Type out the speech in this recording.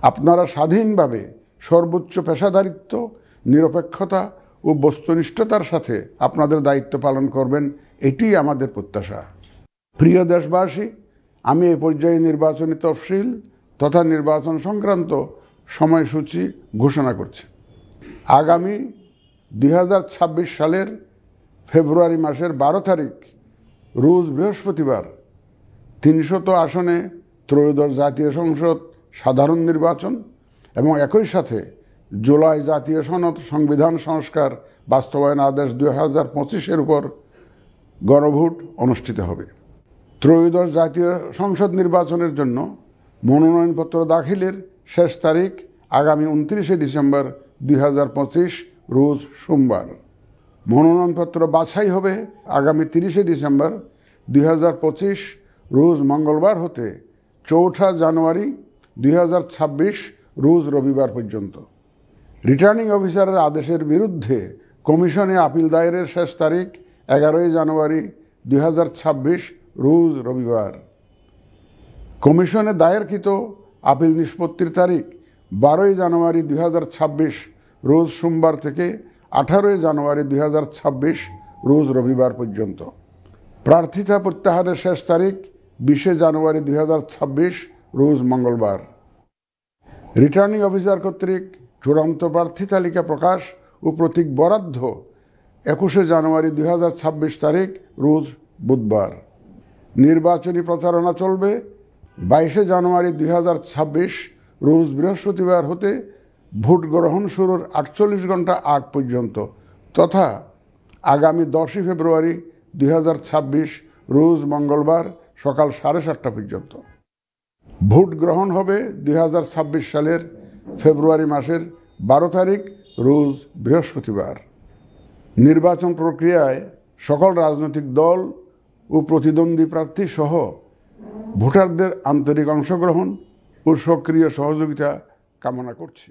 আপনারা স্বাধীনভাবে সর্বোচ্চ পেশাদারিত্ব, নিরপেক্ষতা ও বস্তুনিষ্ঠতার সাথে আপনাদের দায়িত্ব পালন করবেন, এটিই আমাদের প্রত্যাশা। প্রিয় দেশবাসী, আমি এই পর্যায়ে নির্বাচনী তফসিল তথা নির্বাচন সংক্রান্ত সময়সূচি ঘোষণা করছি। আগামী 2026 সালের ফেব্রুয়ারি মাসের 12 তারিখ রোজ বৃহস্পতিবার 300 আসনে ত্রয়োদশ জাতীয় সংসদ সাধারণ নির্বাচন এবং একই সাথে জুলাই জাতীয় সনদ সংবিধান সংস্কার বাস্তবায়ন আদেশ 2025-এর উপর গণভোট অনুষ্ঠিত হবে। ত্রয়োদশ জাতীয় সংসদ নির্বাচনের জন্য মনোনয়নপত্র দাখিলের শেষ তারিখ আগামী 29 ডিসেম্বর 2025 রোজ সোমবার। মনোনয়নপত্র বাছাই হবে আগামী 30 ডিসেম্বর 2025 রোজ মঙ্গলবার হতে 4 জানুয়ারি 2026 রোজ রবিবার পর্যন্ত। রিটার্নিং অফিসারের আদেশের বিরুদ্ধে কমিশনে আপিল দায়েরের শেষ তারিখ 11 জানুয়ারি 2026 রোজ রবিবার। কমিশনে দায়েরকৃত আপিল নিষ্পত্তির তারিখ 12 জানুয়ারি 2026 রোজ সোমবার থেকে 18 জানুয়ারি 2026 রোজ রবিবার পর্যন্ত। প্রার্থিতা প্রত্যাহারের শেষ তারিখ 20 জানুয়ারি 2026 রোজ মঙ্গলবার। রিটার্নিং অফিসার কর্তৃক চূড়ান্ত প্রার্থী তালিকা প্রকাশ ও প্রতীক বরাদ্দ 21 জানুয়ারি 2026 তারিখ রোজ বুধবার। নির্বাচনী প্রচারণা চলবে 22 জানুয়ারি 2026 রোজ বৃহস্পতিবার হতে ভোট গ্রহণ শুরুর 48 ঘন্টা আগ পর্যন্ত তথা আগামী 10 ফেব্রুয়ারি 2026 রোজ মঙ্গলবার সকাল 7:30 পর্যন্ত। ভোট গ্রহণ হবে 2026 সালের ফেব্রুয়ারি মাসের 12 তারিখ রোজ বৃহস্পতিবার। নির্বাচন প্রক্রিয়ায় সকল রাজনৈতিক দল ও প্রতিদ্বন্দ্বী প্রার্থী সহ ভোটারদের আন্তরিক অংশগ্রহণ ও সক্রিয় সহযোগিতা কামনা করছি।